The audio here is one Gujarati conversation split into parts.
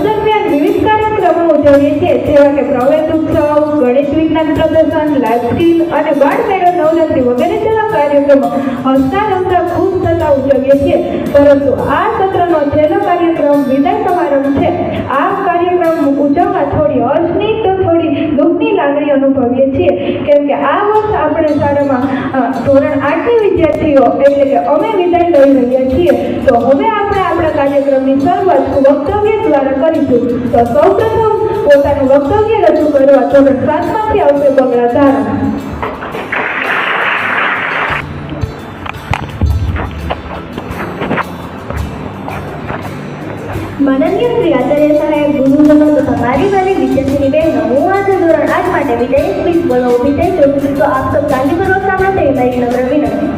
દરમિયાન વિવિધ કાર્યક્રમો ઉજવીએ છીએ, જેવા કે પ્રવેશ ઉત્સવ, ગણિત વિજ્ઞાન પ્રદર્શન, લાઈફ સ્કિલ અને બાળમેળો, નવરાત્રી વગેરે જેવા કાર્યક્રમો હસતા રમતા ખૂબ થતા ઉજવીએ છીએ. પરંતુ આ સત્રનો છેલ્લો કાર્યક્રમ વિદાય સમારંભ છે. આ કાર્યક્રમ ઉજવવા થોડી હર્ષની તો થોડી દુઃખની લાગણી અનુભવીએ છીએ, કેમ કે આ વર્ષ આપણે શાળામાં ધોરણ 8ની વિદ્યાર્થીઓ એટલે કે અમે વિદાય લઈ રહ્યા છીએ. તો હવે આપણે આપણા કાર્યક્રમની શરૂઆત વક્તવ્ય દ્વારા કરીશું. તો સૌપ્રથમ પોતાનું વક્તવ્ય રજૂ કરવા ધોરણ 7માંથી આવશે બગડા ધારા. માનનીય શ્રી આચાર્ય સાહેબ, ગુરુજનો તથા મારી વાલી વિદ્યાર્થીની બહેનો, હું આજે ધોરણ 8 માટે વિદાય સ્પીચ બોલવા ઊભી થઈ છું. તો આપ સૌ શાંતિપૂર્વક સાંભળો તે મારી નમ્ર વિનંતી.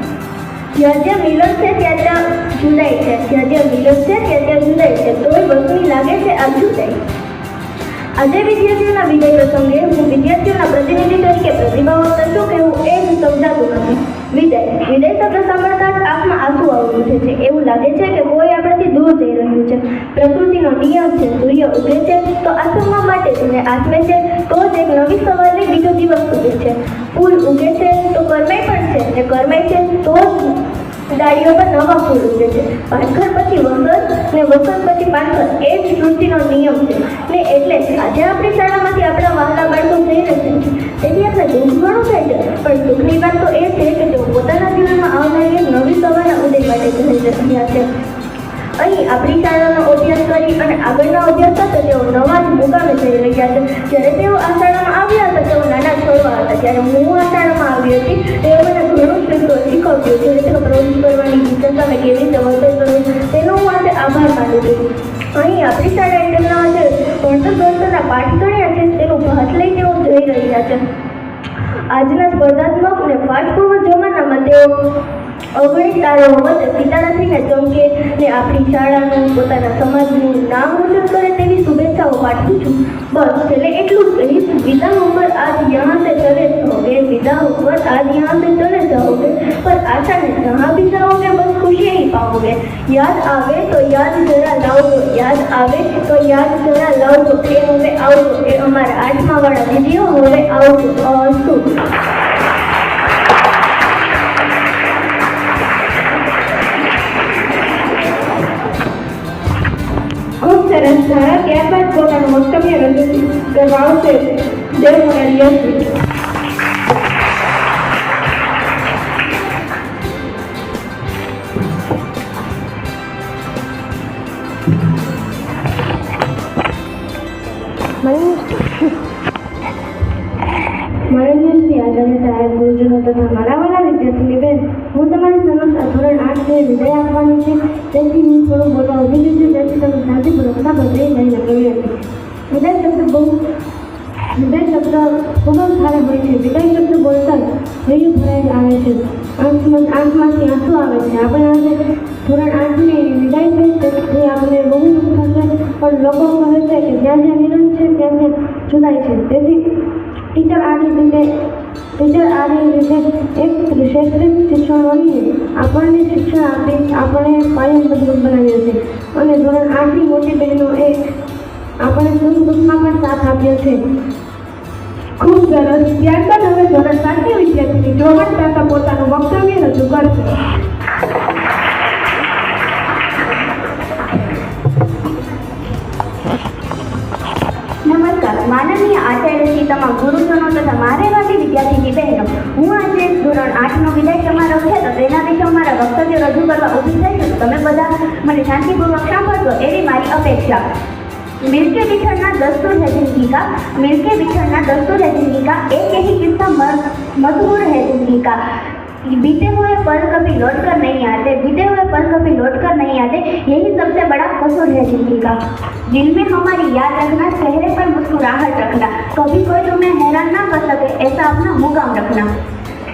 જ્યાં જ્યાં મિલન છે ત્યાં ત્યાં જુદાઈ છે, જ્યાં જ્યાં મિલન છે ત્યાં ત્યાં જુદાઈ છે, તોય વસ્તુની લાગે છે આ જુદાઈ. આજે વિદ્યાર્થીઓના વિદાય પ્રસંગે હું વિદ્યાર્થીઓના પ્રતિનિધિ તરીકે પ્રતિભાવ શું કહેવું એ જ સમજાતું નથી. વિદાય શબ્દ સાંભળતા જ આંખમાં આંસુ આવી ઉઠે છે. એવું લાગે છે કે કોઈ આપણાથી દૂર જઈ રહ્યું છે. પ્રકૃતિનો નિયમ છે, સૂર્ય ઉગે છે તો આસમા માટે અને આસમે છે તો જ એક નવી સવારને બીજો દિવસ ઉગે છે. ફૂલ ઉગે છે તો કરમાય પણ છે, અને કરમાય છે તો જ ડાળીઓ પર નવા ફૂલ ઉગે છે. પાનખર પછી વસંત ને વસંત પછી પાનખર, એ જ સૃષ્ટિનો નિયમ છે. ને એટલે આજે આપણી શાળામાંથી આપણા વહાલા બાળકો જઈ રહ્યા છે, તેથી આપણે દુઃખ ઘણું થાય છે. પણ દુઃખની વાત તો એ છે કે તેઓ પોતાના જીવનમાં આવનારી એક નવી સવારના ઉદય માટે જઈ રહ્યા છે. અહીં આપણી શાળાનો અભ્યાસ કરી અને આગળનો અભ્યાસ કરતા તેઓ નવા જ મુકામે જઈ રહ્યા છે. જ્યારે તેઓ આ શાળામાં આવ્યા હતા તેઓ નાના છોડવા હતા. જ્યારે હું આ શાળામાં આવી હતી તેઓ મને ઘણું શીખવ્યું, જેને તેનો પ્રવૃત્તિ કરવાની ટીચર સામે કેવી રીતે વર્તન કરવું તેનો હું આજે આભાર માનું છું. અહીં આપણી શાળાએ તેમના આજે ભણતરના પાઠ ગણ્યા છે તેનું ભાત લઈ તેઓ જઈ રહ્યા છે. આજના સ્પર્ધાત્મક અને ફાસ્ટફૂડ જમાનામાં તેઓ અગણિત તારાઓ વચ્ચે સિતારા થઈને ચમકે ને આપણી શાળાનું, પોતાના સમાજનું નામ રોશન કરે તેવી શુભેચ્છાઓ પાઠવું છું. બસ છેલ્લે એટલું જ કહીશ, વિદા હોकर आज यहाँ से चले जाओगे, विदा होकर आज यहाँ से चले जाओगे, पर आशा नहीं जहाँ भी जाओगे बस खुशी ही पाओगे. याद आवे तो याद जरा लाओगे, याद आवे तो याद जरा लाओगे. એ હવે આવજો, એ અમારા 8મા વાળા દીદીઓ હવે આવજો. શું ખૂબ સરસ ધારા. ત્યારબાદ પોતાનું વક્તવ્ય રજૂ કરવા આવશે દેવમોહન યશવી. માનનીય શ્રી આચાર્ય સાહેબ, ગુરુજનો તથા મારા વાલા વિદ્યાર્થીની બેન, હું તમારી સમક્ષ આ ધોરણ 8ને વિદાય આપવાની છે. તેથી હું થોડું બોલવા ઊભી રહી છું, જેથી તમે શાંતિપૂર્વક સાંભળો એ મારી નમ્ર વિનંતી. વિદાય શબ્દ ખૂબ જ સારા હોય છે. વિદાય શબ્દ બોલતા હૈયું ભરાઈ આવે છે, આંખમાંથી આંસુ આવે છે. આપણે આજે ધોરણ 8ની વિદાય છે તેથી આપણને બહુ દુઃખ થશે, પણ લોકો કહે છે કે જ્યાં જ્યાં મિલન છે ત્યાં ત્યાં જુદાઈ છે. તેથી ટીચર આ રીતે એક શૈક્ષણિક શિક્ષણોને આપણને શિક્ષણ આપી આપણે પાયો મજબૂત બનાવ્યો છે. અને ધોરણ 8ની મોટી બહેનોએ આપણે સુખ દુઃખમાં પણ સાથ આપ્યો છે. ખૂબ સરસ. ત્યારબાદ હવે ધોરણ 7ની વિદ્યાર્થીની ચોહણ કાકા પોતાનું વક્તવ્ય રજૂ કરશે. નમસ્કાર. માનનીય આચાર્ય શ્રી, તમામ ગુરુજનો તથા મારે વાલી વિદ્યાર્થીની બહેનો, હું આજે ધોરણ 8નો વિદાય સમારોહ છે તો તેના વિશે મારા વક્તવ્ય રજૂ કરવા ઊભી થઈ છું. તમે બધા મને શાંતિપૂર્વક સાંભળશો એવી મારી અપેક્ષા. मिलके बिछड़ना दस्तूर है जिंदगी का, मिलके बिछड़ना दस्तूर है जिंदगी का, एक यही किस्सा मशहूर है जिंदगी का. बीते हुए पल कभी लौट कर नहीं आते, बीते हुए पल कभी लौट कर नहीं आते, यही सबसे बड़ा कसूर है जिंदगी का. दिल में हमारी याद रखना, चेहरे पर मुस्कुराहट रखना, कभी कोई तुम्हें हैरान ना कर सके ऐसा अपना मुकाम रखना.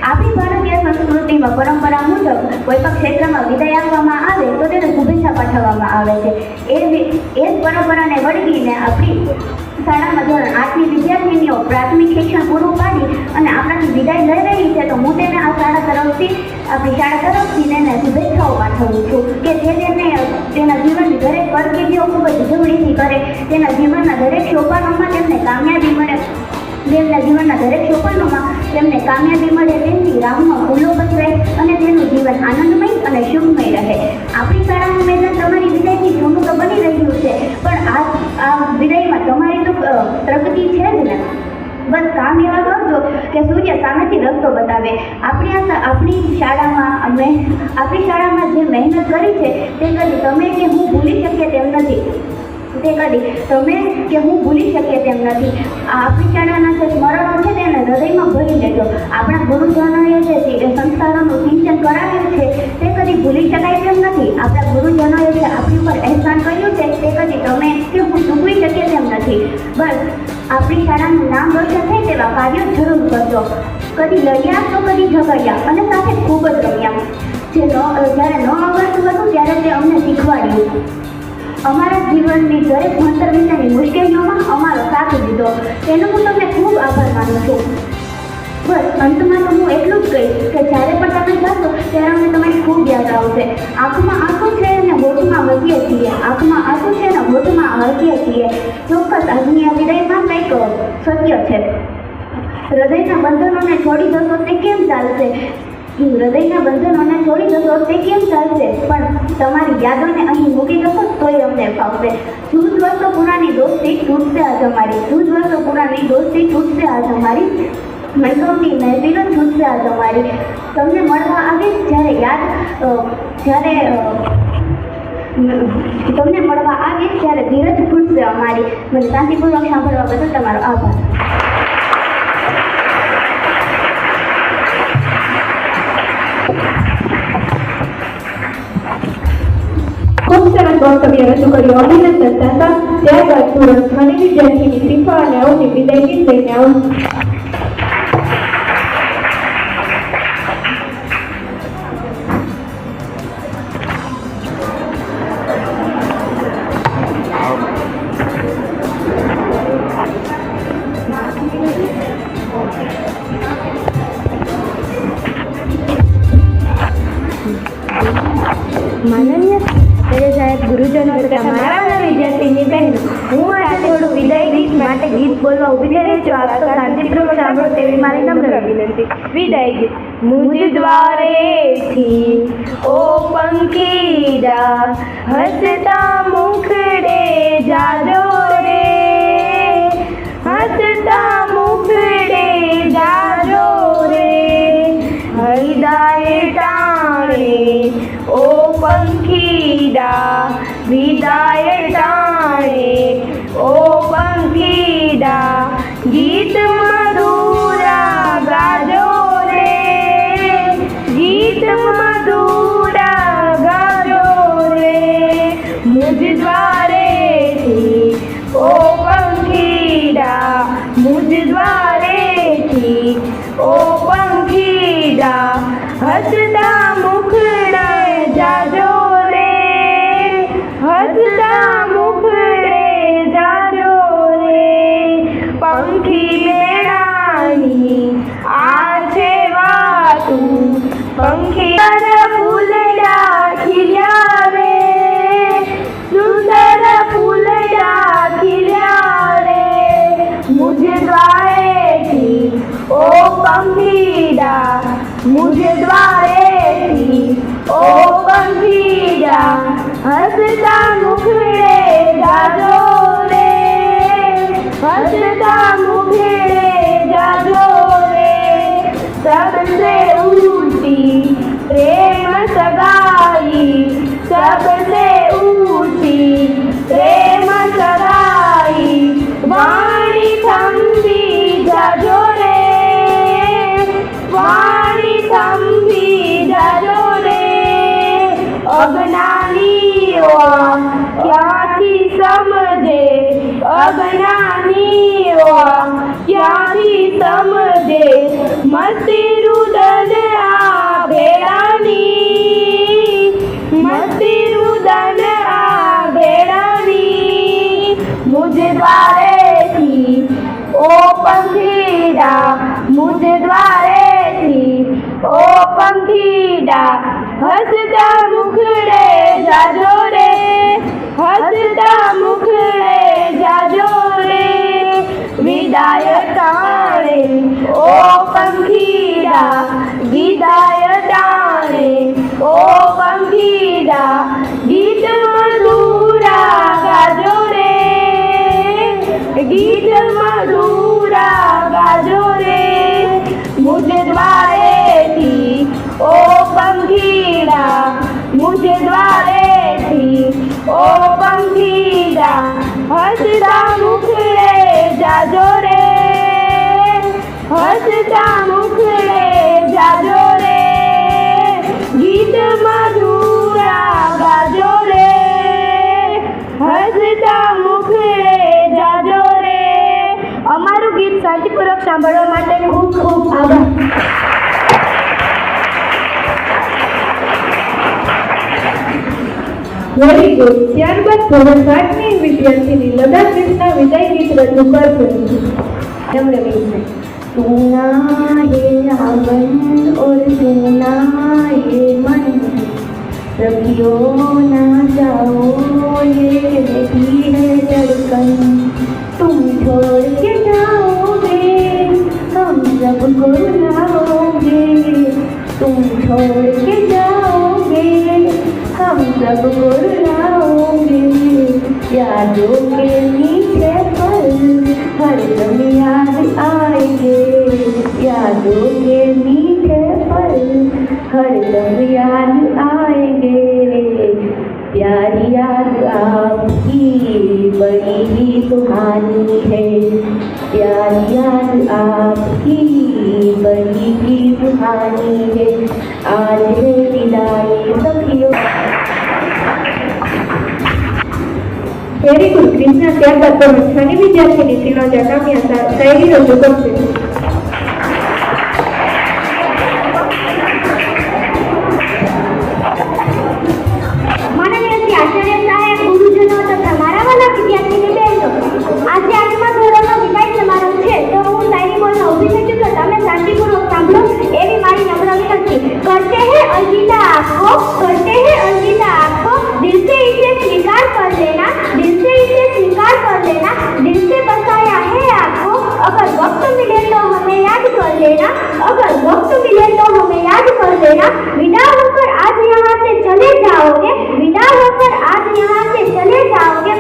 આપણી ભારતીય સંસ્કૃતિમાં પરંપરા મુજબ કોઈ પણ ક્ષેત્રમાં વિદાય આપવામાં આવે તો તેને શુભેચ્છા પાઠવવામાં આવે છે. એ જ પરંપરાને વળગીને આપણી શાળામાં ધોરણ 8ની વિદ્યાર્થીનીઓ પ્રાથમિક શિક્ષણ પૂરું પાડી અને આપણાથી વિદાય લઈ રહી છે, તો હું તેને આ આપણી શાળા તરફથી તેને શુભેચ્છાઓ પાઠવું છું કે જે તેને તેના જીવનની દરેક કારકિર્દીઓ ખૂબ જ જરૂરીથી કરે, તેના જીવનના દરેક સોપાનોમાં તેમને કામયાબી મળે, તેમના જીવનના દરેક સોપાનોમાં તેમને કામયાબી મળે, તેમની રાહમાં ફૂલો પસરે અને તેનું જીવન આનંદમય અને શુભમય રહે. આપણી શાળાનું મેદાન તમારી વિદાયથી જૂનું તો બની રહ્યું છે, પણ આ વિદાયમાં તમારી તો પ્રગતિ છે જ ને. બસ કામ એવા કરજો કે સૂર્ય સામેથી રસ્તો બતાવે. આપણી શાળામાં જે મહેનત કરી છે તે કદી તમે કે હું ભૂલી શકીએ તેમ નથી. આપણી શાળાના જે સ્મરણો છે તેને હૃદયમાં ભરી લેજો. આપણા ગુરુજનોએ જે સંસ્કારોનું સિંચન કરાવ્યું છે તે કદી ભૂલી શકાય તેમ નથી. આપણા ગુરુજનોએ જે આપણી ઉપર અહેસાન કર્યું છે તે કદી તમે કે હું ચૂકવી શકીએ તેમ નથી. બસ આપણી શાળાનું નામ રોશન થાય તેવા કાર્યો જરૂર કરજો. કદી લડ્યા તો કદી ઝઘડ્યા અને સાથે ખૂબ જ રમ્યા. જ્યારે ન આવડતું હતું ત્યારે તે અમને શીખવાડ્યું. અમારા જીવનની દરેક ભણતર વિશેની મુશ્કેલીઓમાં અમારો સાથ દીધો, તેનો હું તમને ખૂબ આભાર માનું છું. બસ અંતમાં તો હું એટલું જ કહીશ કે જ્યારે પણ તમે જાશો ત્યારે અમને તમારી ખૂબ યાદ આવશે. આંખમાં આંસુ છે અને હોઠમાં હસીએ છીએ, ચોક્કસ આજની આ વિદાયમાં કંઈક સત્ય છે. હૃદયના બંધનોને છોડી જશો તે કેમ ચાલશે, પણ તમારી યાદોને અહીં મૂકી જશો તોય અમને ફાવશે. જૂજ વર્ષો પુરાની દોસ્તી તૂટશે આજ અમારી, મૈસમની મહેફિલો છૂટશે આજ અમારી. તમને મળવા આવીશ જ્યારે ધીરજ ખૂટશે અમારી. મને શાંતિપૂર્વક સાંભળવા બદલ તમારો આભાર. ખૂબ સરસ વક્તવ્ય રજૂ કર્યું. અભિનંદન દાદા. ત્યારબાદ ધોરણ 6ની વિદ્યાર્થીની શિફા અને અવની વિદાય ગીત લઈને આવશે. માનનીય સાહેબ, ગુરુજનો તથા મારા વિદ્યાર્થીની બહેનો, હું આજે થોડું વિદાય ગીત માટે ગીત બોલવા ઉભી રહી છું. આપ તો શાંતિપૂર્વક સાંભળો તેવી મારી નમ્ર વિનંતી. વિદાય ગીત. મુજ દ્વારેથી ઓ પંખીડા હસતા મુખડે જાજો રે, હસતા મુખડે જાજો રે, હૈદાય ટાણે ઓ પંખીડા વિદાય ટાણે ઓ પંખીડા, ગીત મધુરા ગાજો રે, ગીત મધુરા ગાજો રે, મુજ દ્વારેથી ઓ પંખીડા, મુજ દ્વારેથી ઓ પંખીડા, હસતા મુખડે જાજો રે, હસતા મુખડે જાજો રે, પંખી મેળાની આ છે વાતું, પંખી ફૂલડા ખીલ્યા રે, સુંદર ફૂલડા ખીલ્યા રે, મુજ દ્વારેથી ઓ પંખીડા, મુજ દ્વારેથી ઓ પંખીડા, હસતા મુખડે જાજો રે, હસતા મુખડે જાજો રે, सबसे ऊंची प्रेम सगाई, सबसे ऊंची प्रेम सगाई, वाणी थंभी जाजो रे, वाणी थंभी जाजो रे, अज्ञानीઓ ક્યાંથી સમજે, અજ્ઞાનીઓ ક્યાંથી સમજે, મસ્તી રુદન આ ભેળાની, મસ્તી રુદન આ ભેળાની, મુજ દ્વારે पंखीड़ा मुझे द्वारे थी ओ पंखीड़ा हसता मुखड़े जाजो रे हसता मुखड़े जाजो रे विदाय टाणे ओ पंखीड़ा विदाय टाणे ओ पंखीड़ा गीत मधुरा गाजो रे गीत मधुरा गाजो रे मुझे द्वारे थी ओ पंखीड़ा मुझे द्वारे थी ओ पंखीड़ा हसता मुखड़े जाजो रे हसता मुखड़े जाजो रे गीत मधुरा गाजो रे हसता मुखड़े जाजो रे। અમારું ગીત શાંતિપૂર્વક સાંભળવા માટે ખૂબ ખૂબ આભાર. Very good. ત્યારબાદ ધોરણ 7ની વિદ્યાર્થીની લતા કૃષ્ણ વિદાય ગીત રજૂ કરશે. नम्र विनय सुना ये रावण और सुना ये मन रखियो ना जाओ ये रहती है धड़कन तुम छोड़ के जाओगे हम सबको रुलाओगे तुम छोड़ के जाओगे हम सबको रुलाओगे यादों के मीठे पल हरदम याद आएंगे यादों के मीठे पल हरदम याद आएंगे प्यारी याद आपकी बड़ी ही सुहानी है प्यारी याद आपकी बड़ी ही सुहानी है आज है विदाई सखियों. Very good. કૃષ્ણ ત્યારબાદ ધોરણ 6ની વિદ્યાર્થીની શિલોજા કામ્યા શાયરી રજૂ કરશે. માનનીય શ્રી આચાર્ય સાહેબ, ગુરુજનો તથા મારા વાલા વિદ્યાર્થીની બહેનો, આજે 8મા ધોરણનો વિદાય સમારોહ છે તો હું શાયરી બોલવા ઊભી થઈ છું તો તમે શાંતિપૂર્વક સાંભળો એવી મારી નમ્ર વિનંતી. करते हैं अलविदा आपको करते हैं अलविदा आपको दिल से इसे स्वीकार कर लेना दिल से इसे स्वीकार कर लेना दिल से बसाया है आपको अगर वक्त मिले तो हमें याद कर लेना अगर वक्त मिले तो हमें याद कर लेना विदा होकर आज यहाँ से चले जाओगे विदा होकर आज यहाँ से चले जाओगे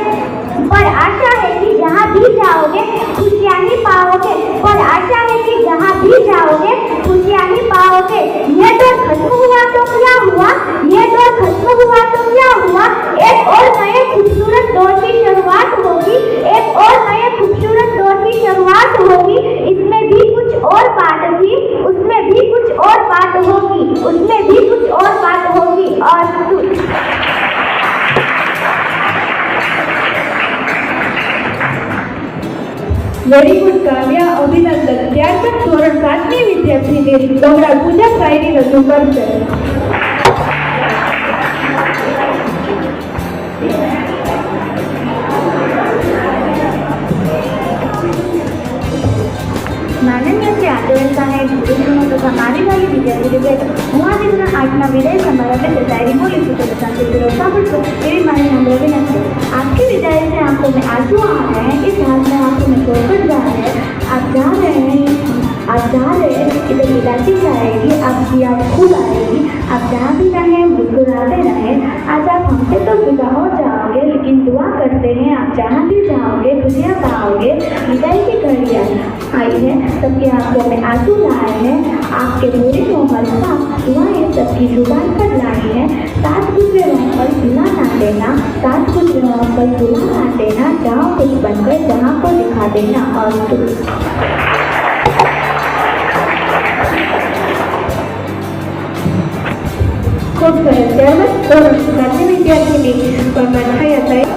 पर आशा है कि जहाँ भी जाओगे खुशियाँ ही पाओगे पर आशा है कि जहाँ भी जाओगे खुशियाँ ही पाओगे. ये दौर खत्म हुआ तो क्या हुआ ये दौर खत्म हुआ तो क्या हुआ एक और नए खूबसूरत दौर की शुरुआत होगी एक और नए खूबसूरत दौर की शुरुआत होगी इसमें भी कुछ और बात थी उसमें भी कुछ और बात होगी उसमें भी कुछ और बात होगी और વેરી ગુડ કાવ્યા, અભિનંદન. ત્યારબાદ ધોરણ 7ની વિદ્યાર્થીની ગૌરા પૂજા શાયરી રજૂ કરશે. માનનીય શ્રી આચાર્ય સાહેબ, ગુરુજનો તથા મારી વાલી વિદ્યાર્થીની બહેનો, હું આ દિનના 8મા વિદાય સમારોહ में शायरी बोली थी तो शांतिपूर्वक सामने मेरी मारी नम्र विनती. आपकी विदाई से आंखों में आंसू आ रहे हैं इस हाथ में आंखों में छोड़कर जा रहे हैं आप जा रहे हैं इधर विदाई जाएगी आपकी याद खूब आएगी आप जहाँ भी रहें मुस्कुराते रहें आज आप हमसे तो विदा हो जाओगे लेकिन दुआ करते हैं आप जहाँ भी जाओगे खुशियाँ पाओगे. विदाई की घड़ी आई है सबकी आंखों में आंसू लाए हैं आपके बुरे मोहर का दुआएं सबकी जुबान पर लाई है साथ गुजरे पर भुला ना देना साथ गुजरे पर भुला ना देना जाओ कुछ बनकर जहाँ को दिखा देना और ખૂબ સરસ. ત્યારબાદ ધોરણ 7ની વિદ્યાર્થીની પરમાર છાયા સાહેબ.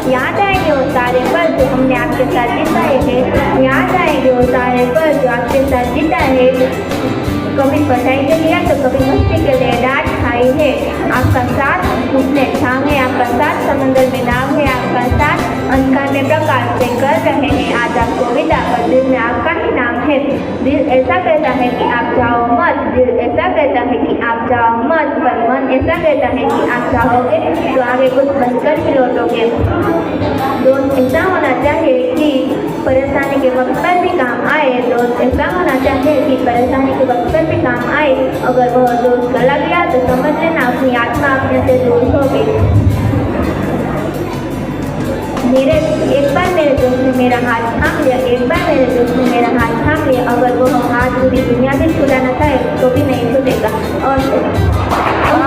याद आएंगे वो सारे पल जो हमने आपके साथ बिताए हैं याद आएंगे वो सारे पल जो आपके साथ बिताए हैं कभी पढ़ाई के लिए तो कभी मस्ती के लिए डांट खाई है। आपका साथ घुटने छांव है, आपका साथ समंदर में नाव है, आपका साथ अंधकार में प्रकाश से कर रहे हैं। आज आपको विदा पर दिल में आपका ही नाम है। दिल ऐसा कहता है कि आप जाओ मत, दिल ऐसा कहता है कि आप जाओ मत, पर मन ऐसा कहता है कि आप जाओगे तो आगे कुछ बनकर ही लौटोगे। दोस्त ऐसा होना चाहिए कि परेशानी के वक्त पर भी काम आए, दोस्त ऐसा होना चाहिए कि परेशानी के वक्त पर भी काम आए। अगर वह दोस्त चला गया तो समझ लेना अपनी आत्मा अपने से दूर हो गई। एक बार मेरे दोस्त ने मेरा हाथ थाम लिया, एक बार मेरे दोस्त ने मेरा हाथ थाम लिया। अगर वो हाथ पूरी दुनिया भी छुड़ाना चाहे तो भी नहीं छूटेगा। और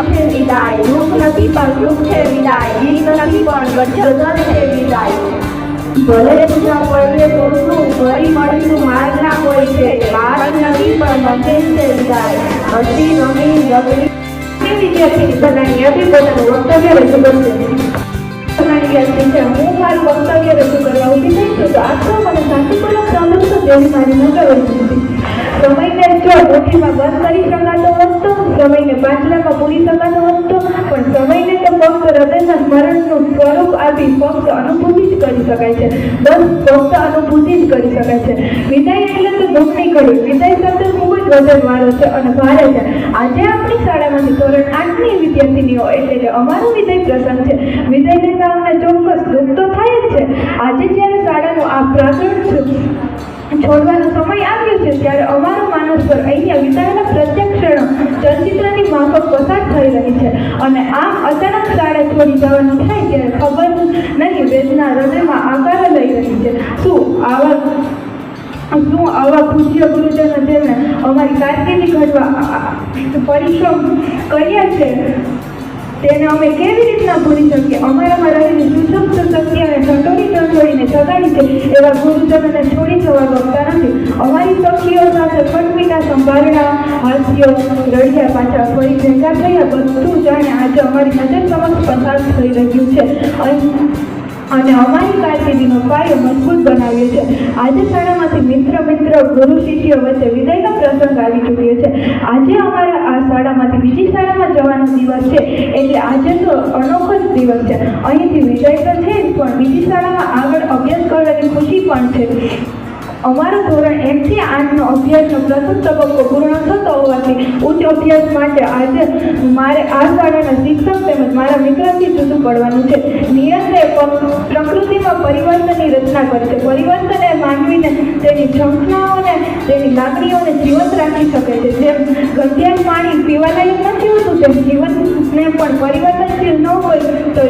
છે વિદાય, દુઃખ નથી પણ સુખ છે વિદાય, ગીત નથી પણ ગઝલ છે વિદાય. ભલે પૂજા પડે તો શું, ફરી મળીશું માર્ગના કોઈ છે, માર્ગ નથી પણ મંદિર છે વિદાય. હસી રમી રગડી વિદ્યાર્થી બનાવી હતી પોતાનું વક્તવ્ય રજૂ કરશે. હું મારું વક્તવ્ય રજૂ કરવા ઊભી થઈ છું તો આખો મને શાંતિપૂર્વક સાંભળતો તેવી મારી નજર હતી. સમયને જો મુઠ્ઠીમાં બંધ કરી શકાતો હોત તો, સમયને પાંચલામાં પૂરી શકાતો હોત તો, પણ સમયને તો ફક્ત હૃદયના સ્મરણનું સ્વરૂપ આપી ફક્ત અનુભૂતિ જ કરી શકાય છે. બસ ફક્ત અનુભૂતિ જ કરી શકાય છે. વિદાય એટલે તો દુઃખની ઘડી. વિદાય શબ્દ ખૂબ જ વજનવાળો છે અને ભારે છે. આજે આપણી શાળામાંથી ધોરણ 8ની વિદ્યાર્થીનીઓ એટલે કે અમારો વિદાય પ્રસંગ છે. વિદાય લેતા અમને ચોક્કસ દુઃખ તો થાય જ છે. આજે જ્યારે શાળાનું આ પ્રાંગણ છોડવાનો સમય આવ્યો છે ત્યારે અમારો માનસ પર અહીંયા વિતાવેલા પ્રત્યેક ક્ષણો ચલચિત્રની માફક પસાર થઈ રહી છે. અને આમ અચાનક શાળા છોડી જવાનું થાય ત્યારે ખબર નહીં વેદના હૃદયમાં આકાર લઈ રહી છે. શું આવા પૂજ્ય ગુરુજનો જેમણે અમારી કારકિર્દી ઘડવા પરિશ્રમ કર્યા છે તેને અમે કેવી રીતના ભૂલી શકીએ? અમારામાં રહેલી સુષુપ્ત શક્તિઓને ઠંડોળીને જગાડી છે એવા ગુરુજનોને છોડી જવા ગમતા નથી. અમારી સખીઓ સાથે ખટમીટા સંભાળણા, હાસ્યો, રડિયા પાછા ફરી ભેગા થયા બધું જાણે આજે અમારી નજર સમક્ષ પસાર થઈ રહ્યું છે અને અમારી કારકિર્દીનો પાયો મજબૂત બનાવ્યો છે. આજે શાળામાંથી મિત્ર ગુરુ શિષ્યો વચ્ચે વિદાયનો પ્રસંગ આવી ચૂક્યો છે. આજે અમારા આ શાળામાંથી બીજી શાળામાં જવાનો દિવસ છે એટલે આજે તો અનોખો જ દિવસ છે. અહીંથી વિદાય તો છે જ પણ બીજી શાળામાં આગળ અભ્યાસ કરવાની ખુશી પણ છે. અમારો ધોરણ 1 થી 8નો અભ્યાસનો પ્રથમ તબક્કો પૂર્ણ થતો હોવાથી ઉચ્ચ અભ્યાસ માટે આજે મારે આ શાળાના શિક્ષક તેમજ મારા મિત્રથી જુદું પડવાનું છે. નિયંત્રણે પ્રકૃતિમાં પરિવર્તનની રચના કરી છે. પરિવર્તન એ માનવીને તેની ઝંખનાઓને તેની લાગણીઓને જીવંત રાખી શકે છે. જેમ ગંદિયાળ પાણી પીવાલાયક નથી હોતું તેમ જીવનને પણ પરિવર્તનશીલ ન હોય તો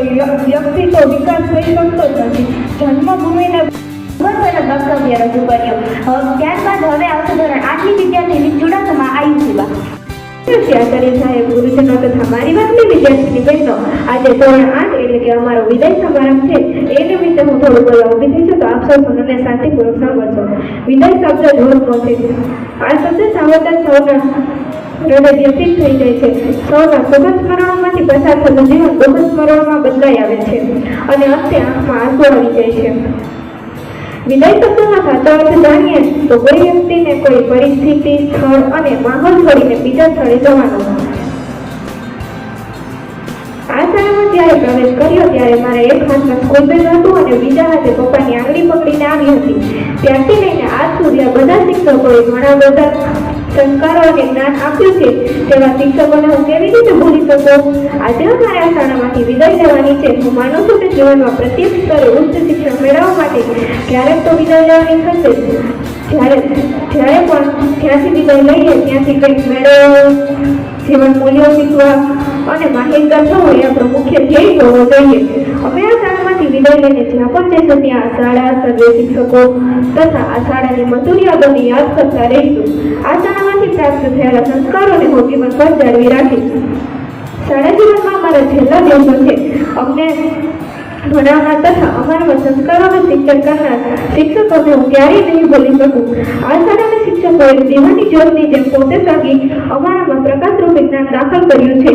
વ્યક્તિ તો વિકાસ થઈ શકતો જ નથી. જન્મભૂમિને વક્તવ્ય રજૂ કર્યું. ત્યારબાદ હવે આવશે ધોરણ 8ની વિદ્યાર્થીની ચુડાસમા આયુષીબા. આચાર્ય સાહેબ, ગુરુજનો તથા મારી વાતની વિદ્યાર્થીની બહેનો, આજે ધોરણ 8 એટલે કે અમારો વિદાય સમારંભ છે એ નિમિત્તે હું થોડું બોલવા ઊભી થઈ છું તો આપ સૌ મને શાંતિપૂર્વક સાંભળશો. વિદાય શબ્દ જોરનો છે. આ શબ્દ સાંભળતા સૌના હૃદય વ્યથિત થઈ જાય છે. સૌના સુખદ સ્મરણોમાંથી પસાર થતું જીવન દુઃખદ સ્મરણોમાં બદલાઈ આવે છે અને અંતે આંખમાં આંસુ આવી જાય છે. વિદાય શબ્દનો સાચો અર્થ જાણીએ તો કોઈ વ્યક્તિને કોઈ પરિસ્થિતિ, સ્થળ અને માહોલ છોડીને બીજા સ્થળે જવાનો. આ શાળામાં જ્યારે પ્રવેશ કર્યો ત્યારે મારે એક હાથમાં સ્કૂલ બેગ હતું અને બીજા હાથે પપ્પાની આંગળી પકડીને આવી હતી. ત્યારથી લઈને આજ સુધી બધા શિક્ષકોએ ઘણા બધા સંસ્કારો અને જ્ઞાન આપ્યું છે તેવા શિક્ષકોને હું કેવી રીતે ભૂલી શકું? આજે અમારે આ શાળામાંથી વિદાય લેવાની છે. હું માનું છું કે જીવનમાં પ્રત્યેક સ્તરે ઉચ્ચ શિક્ષણ મેળવવા માટે ક્યારેક તો વિદાય લેવાની થશે. જ્યારે પણ ત્યાંથી વિદાય લઈએ ત્યાંથી કંઈક મેળવવું, જીવન મૂલ્યો શીખવા અને માહિતગાર થવું એ આપણો મુખ્ય ધ્યેય હોવો જોઈએ. અમે આ શાળામાંથી વિદાય લઈને જ્યાં પણ જઈશું ત્યાં આ શાળા, સર્વે શિક્ષકો તથા આ શાળાની મધુર યાદોને યાદ કરતા રહીશું. આ શાળામાંથી પ્રાપ્ત થયેલા સંસ્કારોને હું જીવનભર જાળવી રાખીશ. શાળા જીવનમાં મારા છેલ્લા દિવસો છે. અમને ભણાવનાર તથા અમારા સંસ્કારોનું શિક્ષણ કરનાર શિક્ષકોને હું ક્યારેય નહીં ભૂલી શકું. આ શાળાના શિક્ષકોએ દીવાની જ્યોતની જેમ પોતે જાગી અમારામાં પ્રકાશરૂપી જ્ઞાન દાખલ કર્યું છે.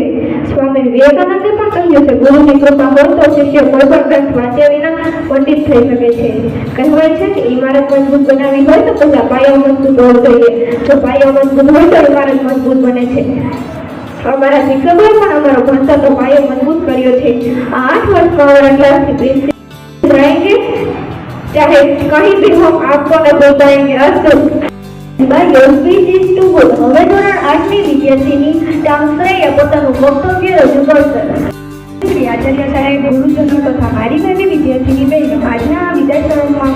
સ્વામી વિવેકાનંદે પણ કહ્યું છે, ગુરુની કૃપા હોય તો શિષ્ય કોઈ પણ ગ્રંથ વાંચ્યા વિના પંડિત થઈ શકે છે. કહેવાય છે કે ઇમારત મજબૂત બનાવવી હોય તો પહેલા પાયો મજબૂત હોવો જોઈએ. જો પાયો મજબૂત હોય તો ઇમારત મજબૂત બને છે. અમારા શિક્ષકોએ પણ અમારો ભણતરનો પાયો મજબૂત કર્યો છે. આ 8 વર્ષમાં અમારા ક્લાસથી પ્રિન્સિપલ रहेंगे चाहे कहीं भी हम आपको न बताएंगे. अस्तु. By your speech is too good. હવે ધોરણ 8ની વિદ્યાર્થીની ટાંકરેએ પોતાનું વક્તવ્ય રજૂ કરશે. શ્રી આચાર્ય સાહેબ, ગુરુજનો તથા મારી નાની વિદ્યાર્થીની બહેનો, આજના આ વિદાય સમારોહમાં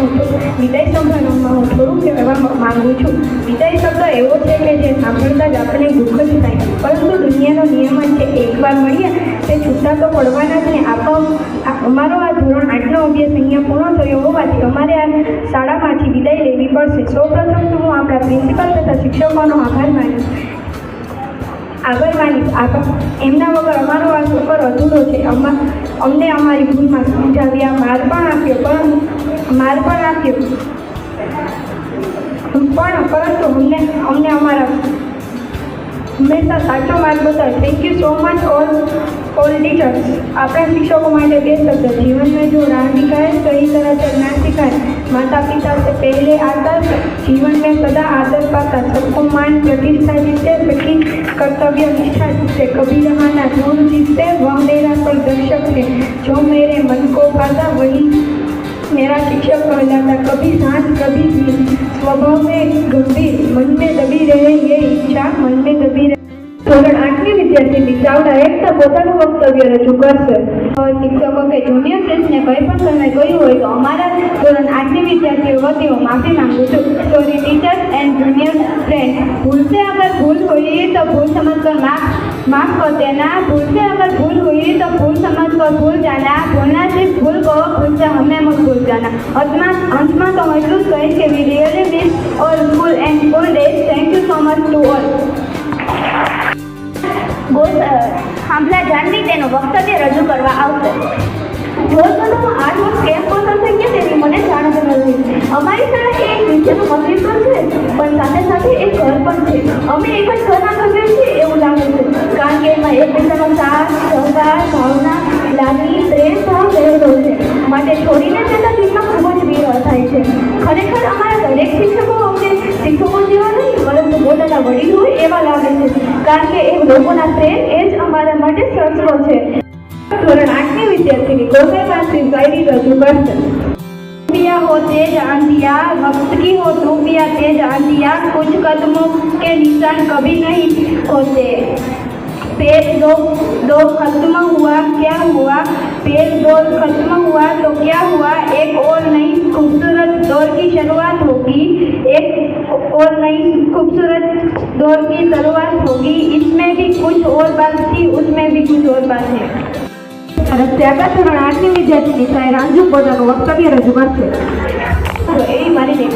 હું થોડું કહેવા માંગુ છું. વિદાય શબ્દ એવો છે કે જે સાંભળતા જ આપણે દુઃખ જ થાય, પરંતુ દુનિયાનો નિયમ જ છે કે એકવાર મળ્યા તે છૂટા તો પડવાના જ ને. અમારો આ ધોરણ 8નો અભ્યાસ અહીંયા પૂર્ણ થયો હોવાથી અમારે આ શાળામાંથી વિદાય લેવી પડશે. સૌપ્રથમ તો હું આપણા પ્રિન્સિપાલ તથા શિક્ષકોનો આભાર માનીશ. એમના વગર અમારો આ સફર અધૂરો છે. અમને અમારી ભૂલમાં સમજાવ્યા, માર પણ આપ્યો પરંતુ અમને અમારા હંમેશા સાચો માર્ગ બતાવ્યો. Thank you so much all teachers. આપણા શિક્ષકો માટે 2 શબ્દ. जीवन में जो राह दिखाए सही तरह चलना सिखाए. माता पिता से पहले आकर जीवन में सदा आदर पाता, सबको मान प्रतिष्ठा जीते, सखी कर्तव्य निष्ठा जीते, कभी रहना दूर जीते, वह मेरा प्रदर्शक है, जो मेरे मन को भाता वही मेरा शिक्षक कहलाता. कभी शांत कभी धीर, स्वभाव में गंभीर, मन में दबी रहे ये इच्छा, मन में दबी रहे. ધોરણ 8ની વિદ્યાર્થીની ચાવડા એકતા પોતાનું વક્તવ્ય રજૂ કરશે. શિક્ષકો કે જુનિયર ફ્રેન્ડ્સને કંઈ પણ સમય કહ્યું હોય તો અમારા ધોરણ 8ની વિદ્યાર્થીઓ વતી હું માફી માંગુ છું. Sorry teachers and junior friend, भूल से अगर भूल हुई तो भूल समझकर माफ कर देना. भूल से अगर भूल हुई तो भूल समझकर भूल जाना. भूलना सिर्फ भूल को, भूल से हमें मत भूल जाना. अंतમાં તો હું એટલું જ કહીશ કે we really miss all school and school days. Thank you so much to all. હાંભલા જાનવી તેનું વક્તવ્ય રજૂ કરવા આવશે. જોરબંધમાં 8 વર્ષ કેમ પસાર થઈ ગયા તેની મને જાણ જ નથી. અમારી શાળા એક વિદ્યાનું મંદિર પણ છે, પણ સાથે સાથે એક ઘર પણ છે. અમે એક જ ઘરના સભ્યો છીએ એવું લાગે છે, કારણ કે એમાં એકબીજાનો સાથ, સહકાર, ભાવના, લાગણી, પ્રેમ ભાવ રહેલો છે. માટે છોડીને જતા દિલમાં ખૂબ જ વિરહ થાય છે. ખરેખર અમારા દરેક શિક્ષકો અમને શિક્ષકો જેવા નહીં પરંતુ પોતાના વડીલ હોય એવા લાગે છે, કારણ કે એ લોકોના પ્રેમ એ જ અમારા માટે સર્વસ્વ છે. ધોરણ 8ની વિદ્યાર્થીની ગોસાઈમાંથી શાયરી રજૂ કરશે. रूपिया हो तेज आंधिया, वक्त की हो रूपिया तेज आंधिया, कुछ कदमों के निशान कभी नहीं होते. पेड़ दो खत्म हुआ क्या हुआ, पेड़ दो खत्म हुआ तो क्या हुआ, एक और नई खूबसूरत दौर की शुरुआत होगी, एक और नई खूबसूरत दौर की शुरुआत होगी. इसमें भी कुछ और बात थी, उसमें भी कुछ और बात है. ત્યાગા ધોરણ 8ની વિદ્યાર્થીની સાહેબ રાંજુ પોતાનું વક્તવ્ય રજૂ કરશે. એવી મારી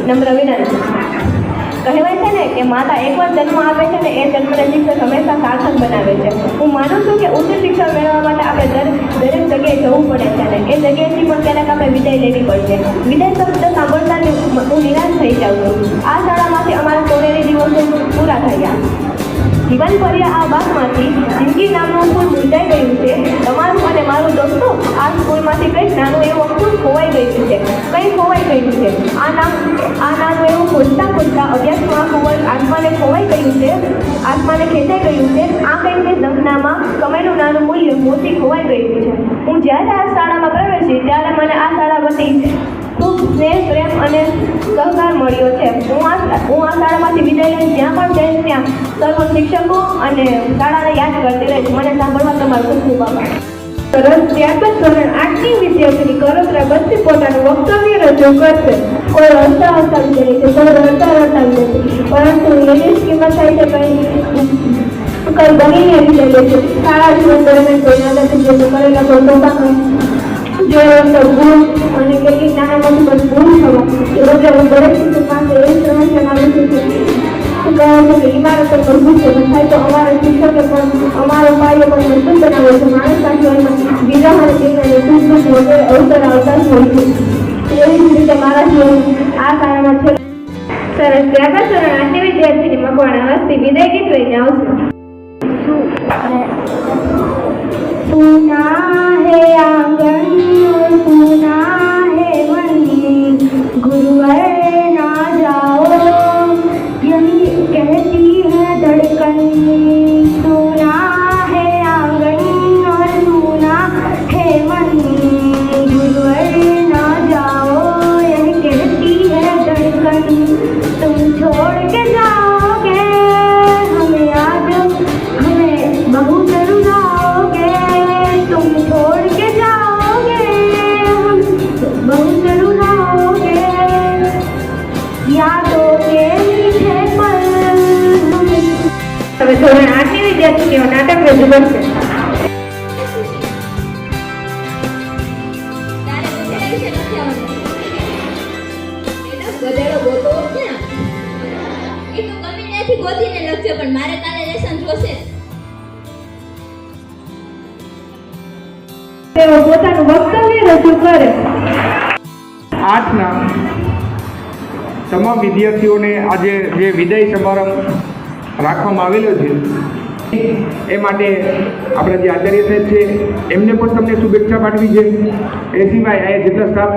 નમ્ર વિનંતી. કહેવાય છે ને કે માતા એકવાર જન્મ આપે છે ને એ જન્મને શિક્ષક હંમેશા સાર્થક બનાવે છે. હું માનું છું કે ઉચ્ચ શિક્ષણ મેળવવા માટે આપણે દરેક જગ્યાએ જવું પડે છે અને એ જગ્યાએથી પણ ક્યારેક આપણે વિદાય લેવી પડશે. વિદાય શબ્દ સાંભળતા હું નિરાશ થઈ જાઉં છું. આ શાળામાંથી અમારા સોનેરી દિવસો પૂરા થયા. જીવન ભર્યા આ બાગમાંથી જિંદગી નામનું ફૂલ મૂંઝાઈ ગયું છે. તમારું અને મારું દોસ્તો આ સ્કૂલમાંથી કંઈક નાનું એવું ફૂલ ખોવાઈ ગયું છે, કંઈ ખોવાઈ ગયું છે. આ નાનું એવું ખોલતા અભ્યાસમાં આત્માને ખોવાઈ ગયું છે, આત્માને ખેંચાઈ ગયું છે. આ કંઈકની દમનામાં કમાઈનું નાનું મૂલ્ય મોતી ખોવાઈ ગયું છે. હું જ્યારે આ શાળામાં પ્રવેશી ત્યારે મને આ શાળા વતી ખૂબ સ્નેહ, પ્રેમ અને સહકાર મળ્યો છે. હું આ શાળામાંથી વિદાય લઈને જ્યાં પણ જઈશ ત્યાં સર્વ શિક્ષકો અને શાળાને યાદ કરતી રહીશ. મને સાંભળવા તમારો ખૂબ ખૂબ આભાર. ત્યારબાદ ધોરણ 8ની વિદ્યાર્થીની કરોત્રા બસ્તી પોતાનું વક્તવ્ય રજૂ કરશે. કોઈ હસતા વિચારે છે, કોઈ રડતા વિચારે છે, પરંતુ એની કિંમત થાય છે કંઈ બનીને વિચારે છે. શાળા જીવન દરમિયાન કોઈ નાનાથી જે કરેલા કોઈ ટોકા જોયો તો ભૂલ અને કેટલીક નાના મોટી ભૂલ થવા એ બધે હું દરેક શિક્ષક પાસે એવી સમસ્યા માગું છું કે કહે છે કે ઇમારતો મજબૂત છે થાય તો અમારા શિક્ષકે પણ અમારો પાયો પણ મજબૂત બનાવે છે. માણસ સાથે બીજા અને તેના સુખ વગેરે અવસર આવતા જ હોય છે. એવી જ રીતે મારા જીવન આ શાળામાં છે. સરસ. ત્યારબાદ ધોરણ 8ની વિદ્યાર્થીની મકવાણા હસ્તી વિદાય ગીત લઈને આવશે. सुना है आंगन और सुना है मन, गुरुवर ना जाओ यही कहती है धड़कन। सुना है आंगन और सुना है मन, गुरुवर ना जाओ यही कहती है धड़कन। तुम छोड़ के जाओगे हमें आज, हमें बहुत रुलाओगे। तुम छोड़ के जाओगे हम बहुत रुलाओगे। यादों के मीठे पल हमें। હવે ધોરણ 8ની વિદ્યાર્થીનીઓ નાટક રજૂ કરશે. તારે ગધેડા વિશે નથી આવડતું. બેટા ગધેડો ગોતો ક્યાં? એ તો ગમે ત્યાંથી ગોતીને લખજો, પણ મારે કાલે લેસન જોશે. તેઓ પોતાનું વક્તવ્ય રજૂ કરે. 8ના તમામ વિદ્યાર્થીઓને આજે જે વિદાય સમારંભ રાખવામાં આવેલો છે એ માટે આપણા જે આચાર્ય સાહેબ છે એમને પણ તમને શુભેચ્છા પાઠવી છે. એ સિવાય આ જેટલા સ્ટાફ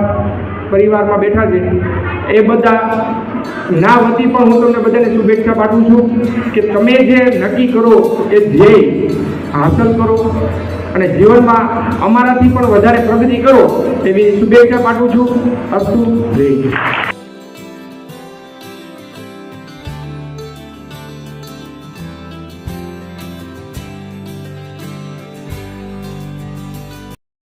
પરિવારમાં બેઠા છે એ બધા ના વતી પણ હું તમને બધાને શુભેચ્છા પાઠવું છું કે તમે જે નક્કી કરો એ ધ્યેય હાંસલ કરો અને જીવનમાં અમારાથી પણ વધારે પ્રગતિ કરો એવી શુભેચ્છા પાઠવું છું. અસ્તુ જય.